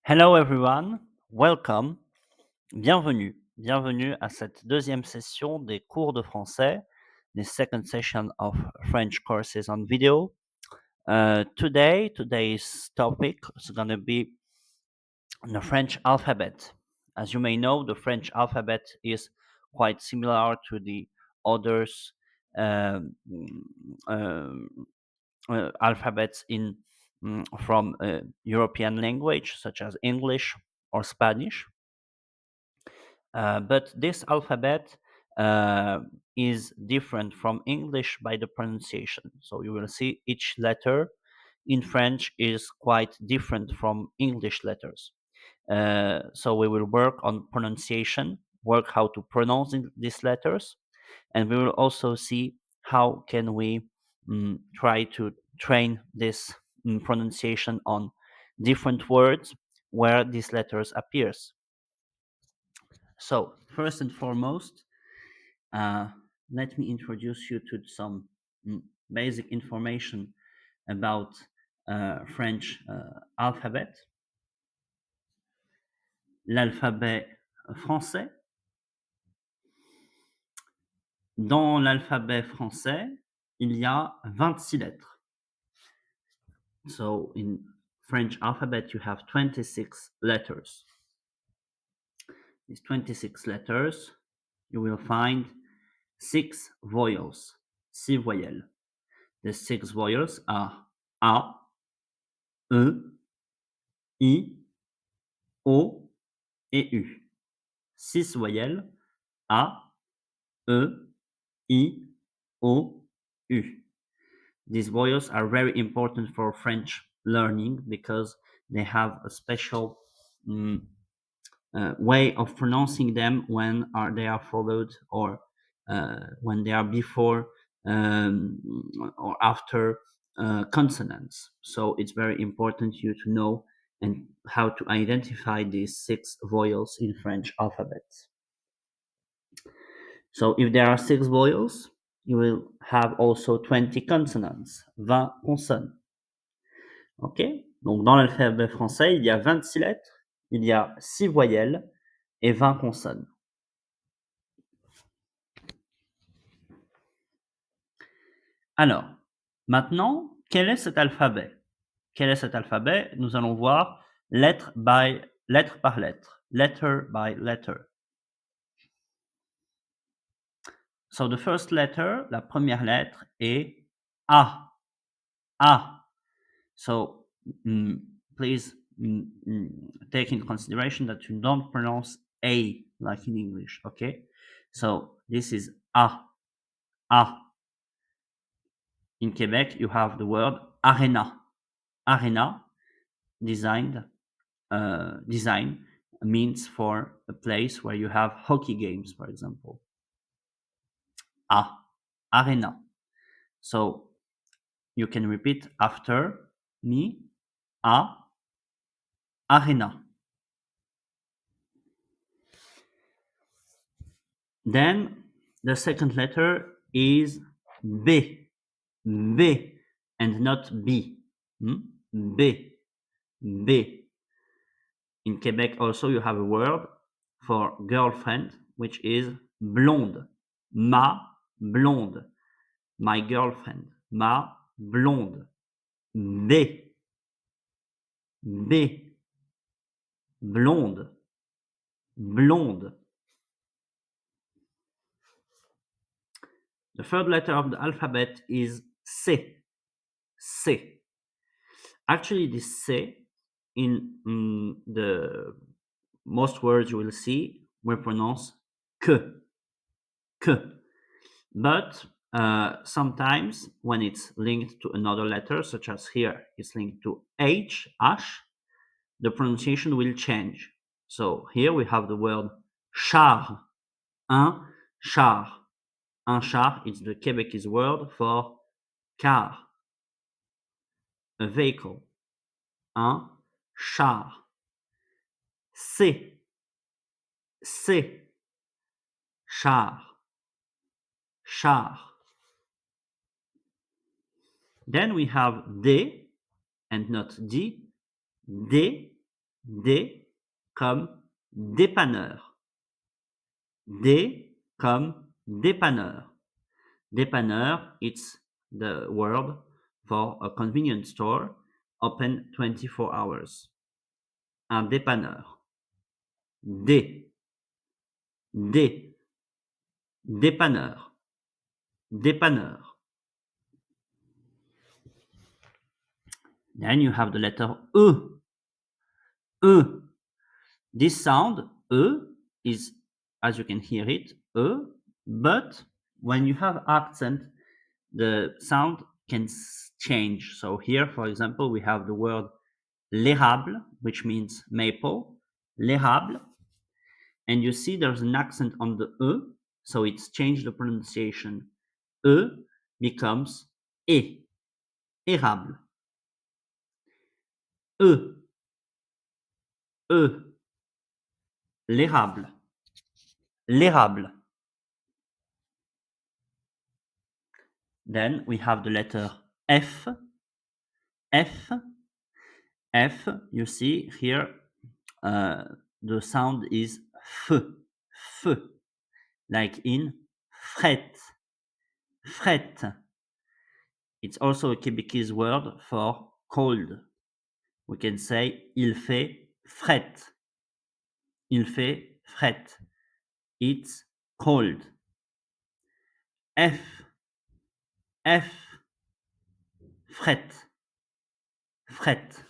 Hello everyone, welcome, bienvenue à cette deuxième session des cours de français, the second session of French courses on video. Today's topic is going to be the French alphabet. As you may know, the French alphabet is quite similar to the others um, um, alphabets from European language such as English or Spanish. But this alphabet is different from English by the pronunciation. So you will see each letter in French is quite different from English letters. So we will work on pronunciation, work how to pronounce these letters, and we will also see how can we try to train this pronunciation on different words where these letters appears. So first and foremost, let me introduce you to some basic information about French alphabet. L'alphabet français. Dans l'alphabet français, il y a 26 lettres. So in French alphabet, you have 26 letters. These 26 letters, you will find 6 vowels, 6 voyelles. The 6 vowels are A, E, I, O et U. 6 voyelles A, E, I, O, U. These vowels are very important for French learning because they have a special way of pronouncing them when they are followed or when they are before or after consonants. So it's very important you to know and how to identify these 6 vowels in French alphabet. So if there are 6 vowels, you will have also 20 consonants, 20 consonnes. OK? Donc dans l'alphabet français, il y a 26 lettres, il y a 6 voyelles et 20 consonnes. Alors, maintenant, quel est cet alphabet? Quel est cet alphabet? Nous allons voir lettre par lettre, letter by letter. So the first letter, la première lettre est A. A. So please take in consideration that you don't pronounce A like in English, okay? So this is A. A. In Quebec, you have the word arena. Arena, design means for a place where you have hockey games, for example. Arena. So you can repeat after me, arena. Then the second letter is B. B and not B. B. B. In Quebec also you have a word for girlfriend, which is blonde. Ma blonde. My girlfriend. Ma blonde. B. B. Blonde. Blonde. The third letter of the alphabet is C. C. Actually, this C in the most words you will see will pronounce que. But sometimes when it's linked to another letter, such as here, it's linked to H, the pronunciation will change. So here we have the word char, un char. Un char is the Quebecese word for car, a vehicle. Un char. C, char, char. Then we have D and not D, D comme dépanneur. D comme dépanneur. Dépanneur, it's the word for a convenience store open 24 hours. Un dépanneur. D. D. Dépanneur. Dépanneur. Then you have the letter E. E. This sound, E, is, as you can hear it, E, but when you have accent, the sound can change. So here, for example, we have the word l'érable, which means maple, l'érable, and you see there's an accent on the E, so it's changed the pronunciation. E becomes E, érable. E, E, l'érable, l'érable. Then we have the letter F, F, F, you see here, the sound is F, F, like in fret, fret. It's also a Québécois word for cold. We can say il fait fret. Il fait fret. It's cold. F, F, fret, fret.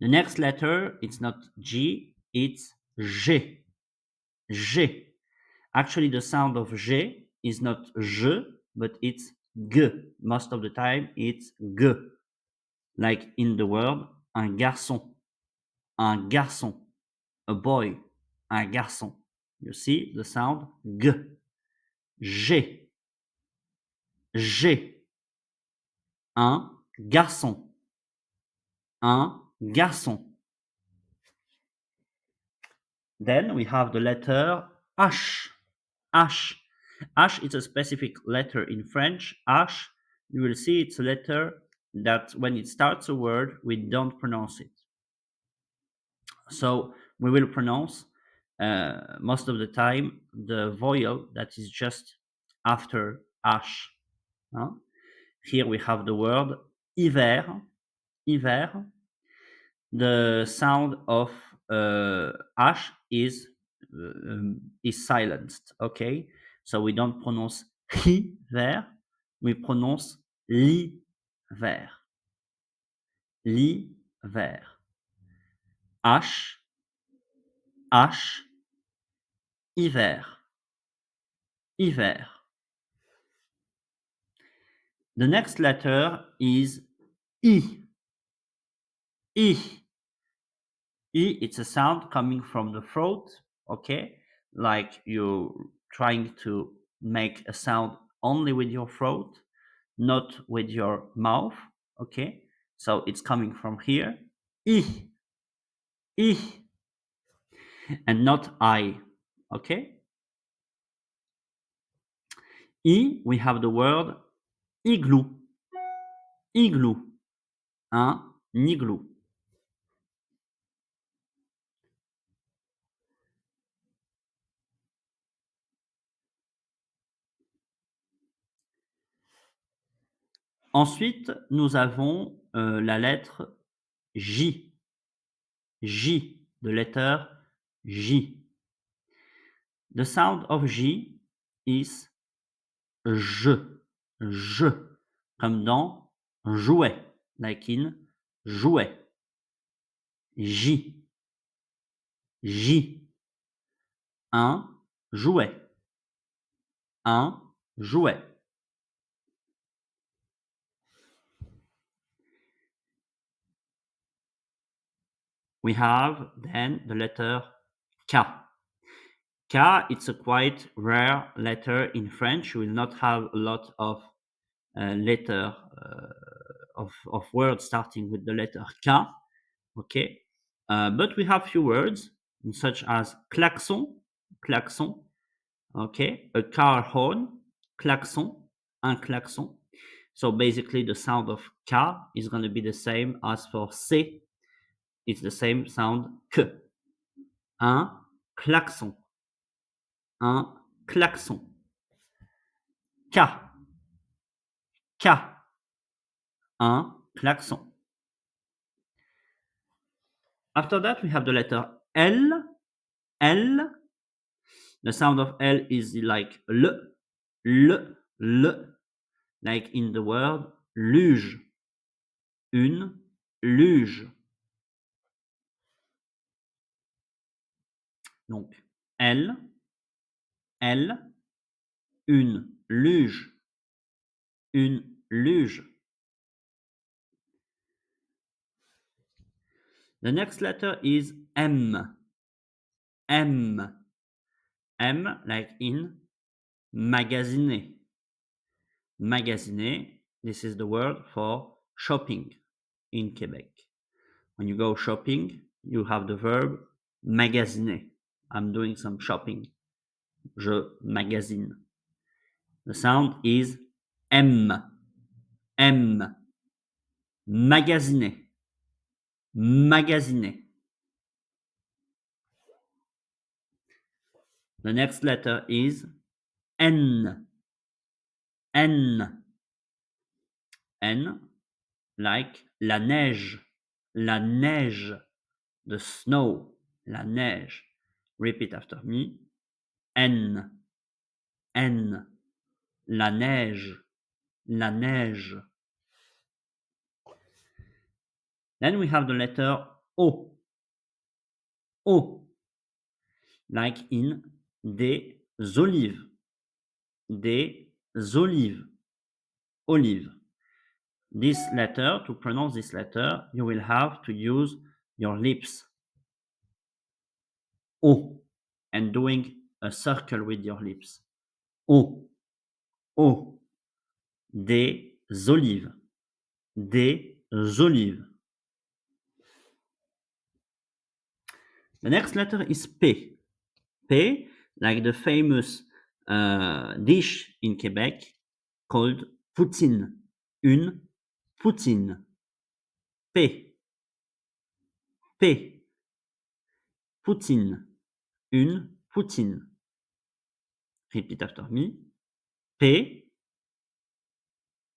The next letter, it's not G, it's G. G. Actually, the sound of G is not je, but it's G. Most of the time, it's G. Like in the word un garçon. Un garçon. A boy. Un garçon. You see the sound G. G. G. Un garçon. Un garçon. Then we have the letter H. H. H is a specific letter in French. H, you will see it's a letter that when it starts a word, we don't pronounce it. So we will pronounce most of the time the vowel that is just after H. Here we have the word hiver, hiver. The sound of H is silenced, okay? So we don't pronounce hiver, we pronounce l'hiver. L'hiver. H, H, hiver, hiver. The next letter is I. I. I, it's a sound coming from the throat, okay? Like you're trying to make a sound only with your throat, not with your mouth, okay? So it's coming from here. I. I. And not I, okay? I, we have the word igloo. Igloo. Un igloo. Ensuite, nous avons la lettre J. J, the letter J. The sound of J is je, je, comme dans jouet, like in jouet. J, J. Un jouet, un jouet. We have then the letter K. K, it's a quite rare letter in French. You will not have a lot of letter of words starting with the letter K. Okay, but we have few words such as klaxon, klaxon. Okay, a car horn, klaxon, un klaxon. So basically the sound of K is going to be the same as for C. It's the same sound que. Un klaxon. Un klaxon. K. K. Un klaxon. After that, we have the letter L. L. The sound of L is like L. L. L. Like in the word luge. Une luge. Donc, L. L. Une luge. Une luge. The next letter is M. M. M like in magasiner. Magasiner, this is the word for shopping in Quebec. When you go shopping, you have the verb magasiner. I'm doing some shopping. Je magasine. The sound is M. M. Magasiner. Magasiner. The next letter is N. N. N like la neige. La neige. The snow. La neige. Repeat after me. N. N. La neige. La neige. Then we have the letter O. O. Like in des olives. Des olives. Olive. This letter, to pronounce this letter, you will have to use your lips. O. And doing a circle with your lips. O. O. Des olives. Des olives. The next letter is P. P, like the famous dish in Quebec called poutine. Une poutine. P. P. Poutine. Une poutine. Repeat after me. P.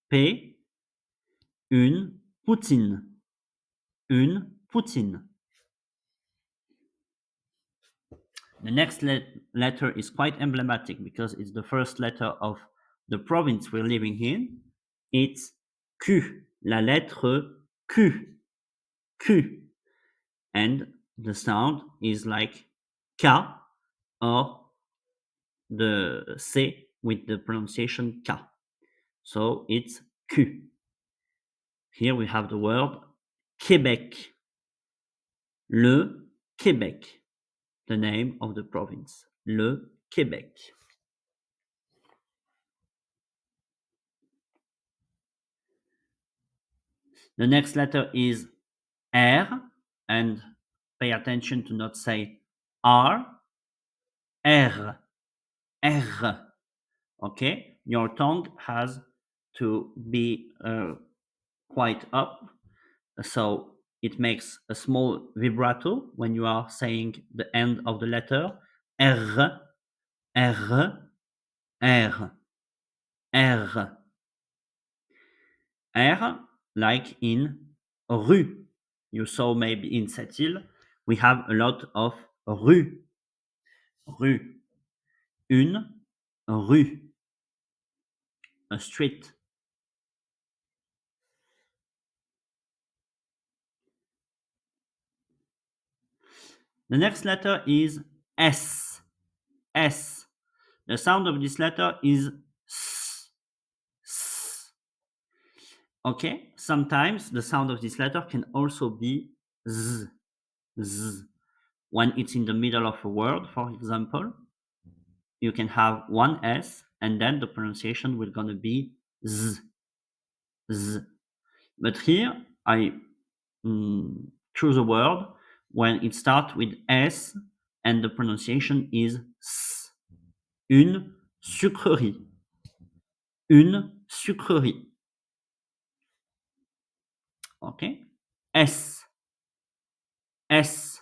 P. Une poutine. Une poutine. The next letter is quite emblematic because it's the first letter of the province we're living in. It's Q. La lettre Q. Q. And the sound is like K or the C with the pronunciation K. So it's Q. Here we have the word Québec. Le Québec. The name of the province. Le Québec. The next letter is R, and pay attention to not say R. R. R. Okay? Your tongue has to be quite up, so it makes a small vibrato when you are saying the end of the letter. R. R. R. R. R, like in rue. You saw maybe in Sept-Îles, we have a lot of rue. Rue. Une rue. A street. The next letter is S. S. The sound of this letter is S. S. Okay? Sometimes the sound of this letter can also be Z. Z. When it's in the middle of a word, for example, you can have one S and then the pronunciation will gonna be Z. Z. But here I choose a word when it starts with S and the pronunciation is S. Une sucrerie. Une sucrerie. Okay? S. S.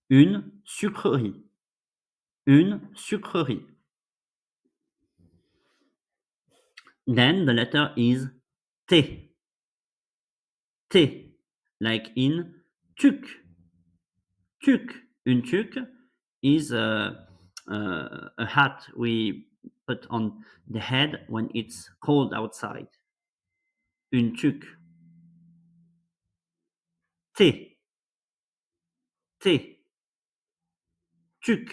Une sucrerie. Une sucrerie. Then the letter is T. T. Like in tuk. Tuk. Une tuk is a hat we put on the head when it's cold outside. Une tuk. T. T. Tuk.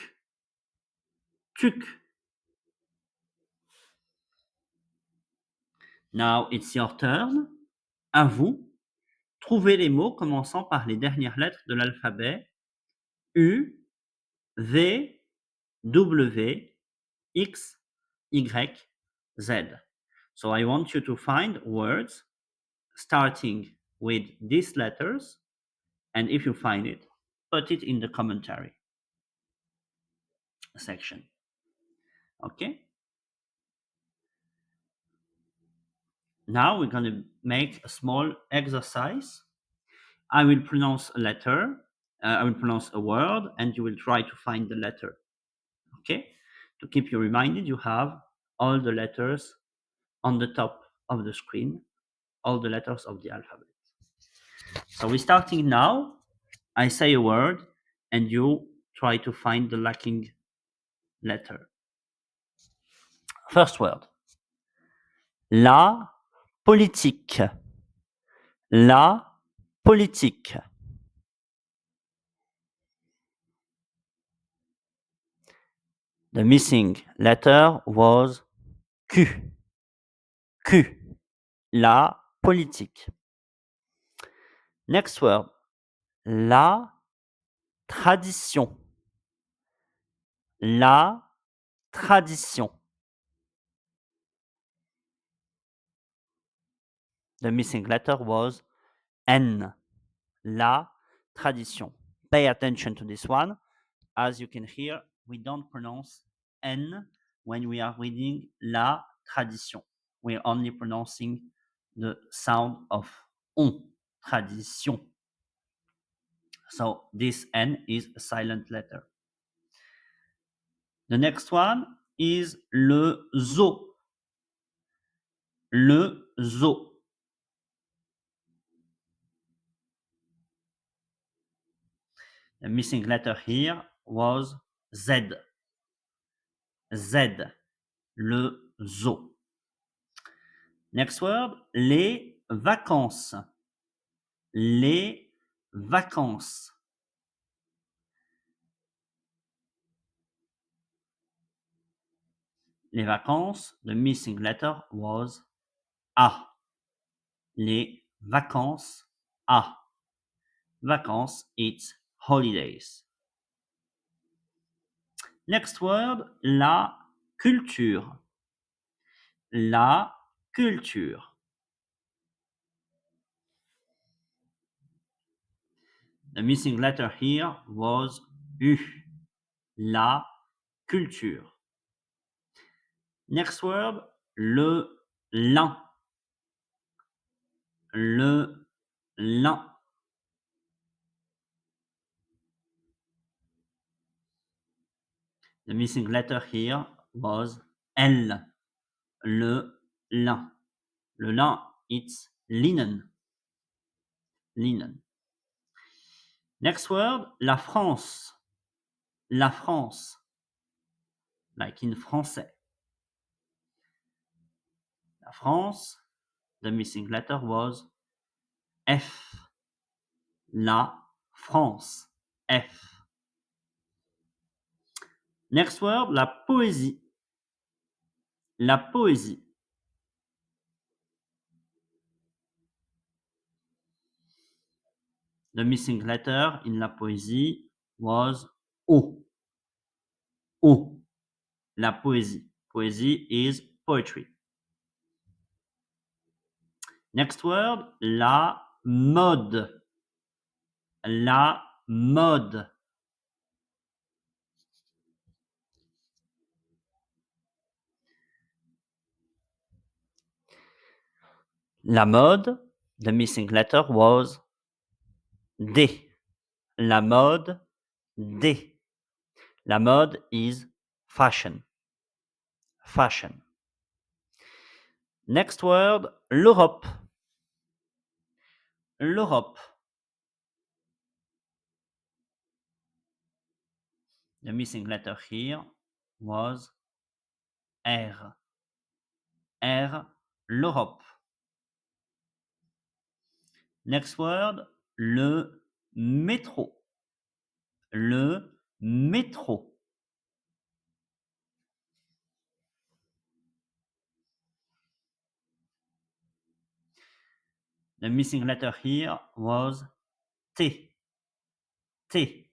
Tuk. Now it's your turn. À vous. Trouvez les mots commençant par les dernières lettres de l'alphabet U, V, W, X, Y, Z. So I want you to find words starting with these letters, and if you find it, put it in the commentary section. Okay? Now we're going to make a small exercise. I will pronounce a letter, I will pronounce a word, and you will try to find the letter. Okay? To keep you reminded, you have all the letters on the top of the screen, all the letters of the alphabet. So we're starting now. I say a word, and you try to find the lacking letter. First word. La politique. La politique. The missing letter was Q. Q. La politique. Next word. La tradition. La tradition. The missing letter was N. La tradition. Pay attention to this one. As you can hear, we don't pronounce N when we are reading la tradition. We're only pronouncing the sound of on, tradition. So this N is a silent letter. The next one is le zo. Le zo. The missing letter here was Z. Z. Le zo. Next word, les vacances. Les vacances. Les vacances, the missing letter was A. Les vacances, A. Vacances, it's holidays. Next word, la culture. La culture. The missing letter here was U. La culture. Next word, le lin. Le lin. The missing letter here was L. Le lin. Le lin, it's linen. Linen. Next word, la France. La France. Like in français. La France, the missing letter was F. La France. F. Next word, la poésie. La poésie. The missing letter in la poésie was O. O. La poésie. Poésie is poetry. Next word, la mode. La mode. La mode, The missing letter was D. La mode, D. La mode is fashion. Fashion. Next word, l'Europe. L'Europe. The missing letter here was R. R, l'Europe. Next word, le métro. Le métro. The missing letter here was T. T.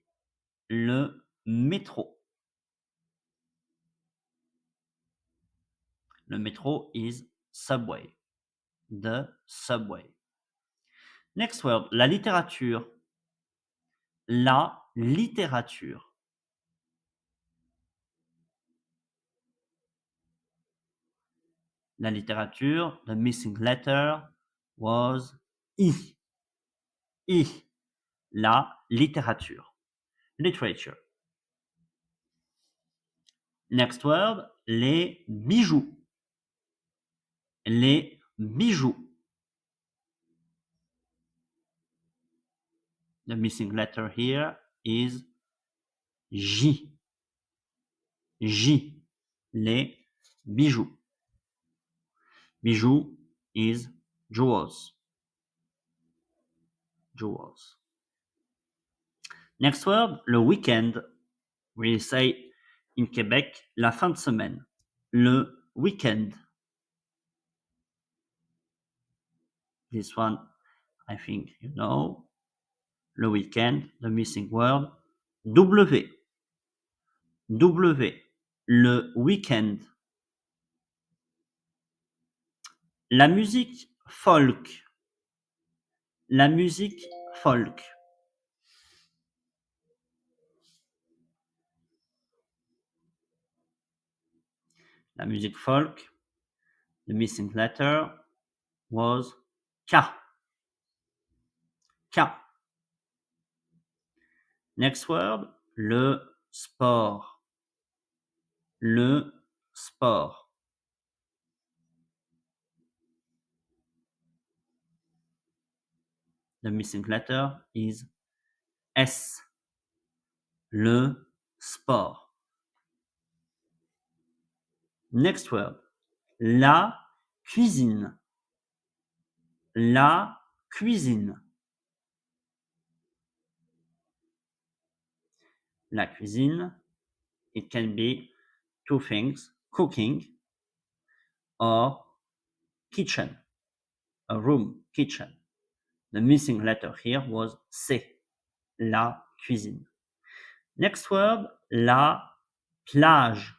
Le métro. Le métro is subway. The subway. Next word, la littérature. La littérature. La littérature, the missing letter was I. I. La littérature. Literature. Next word, les bijoux. Les bijoux. The missing letter here is J. J. Les bijoux. Bijoux is jewels. Jewels. Next word, le weekend. We say in Quebec, la fin de semaine. Le weekend. This one, I think you know. Le weekend, the missing word, W. W. Le weekend. La musique folk. La musique folk. La musique folk, the missing letter was K. K. Next word, le sport. Le sport. The missing letter is S. Le sport. Next word, la cuisine. La cuisine. La cuisine, it can be two things, cooking or kitchen, a room, kitchen. The missing letter here was C, la cuisine. Next word, la plage.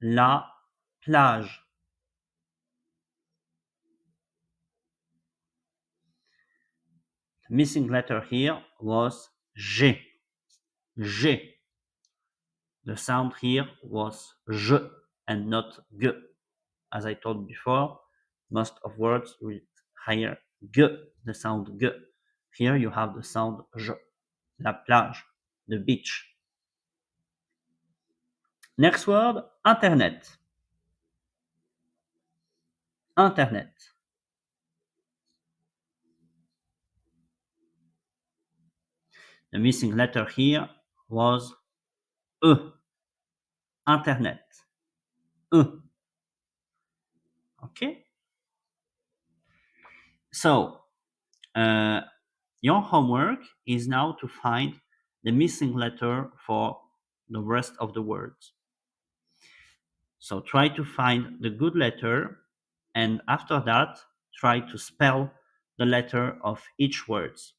La plage. The missing letter here was G. G. The sound here was J and not G. As I told before, most of words with higher G, the sound G. Here you have the sound J. La plage, the beach. Next word, Internet. Internet. The missing letter here was E. Internet. E. Okay? So, your homework is now to find the missing letter for the rest of the words. So try to find the good letter, and after that, try to spell the letter of each words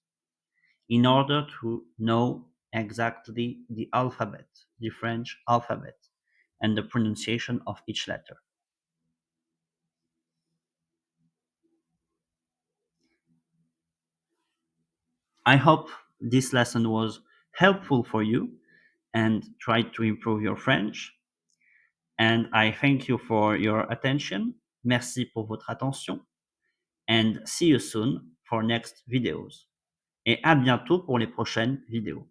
in order to know exactly the alphabet, the French alphabet, and the pronunciation of each letter. I hope this lesson was helpful for you and try to improve your French. And I thank you for your attention. Merci pour votre attention and see you soon for next videos. Et à bientôt pour les prochaines vidéos.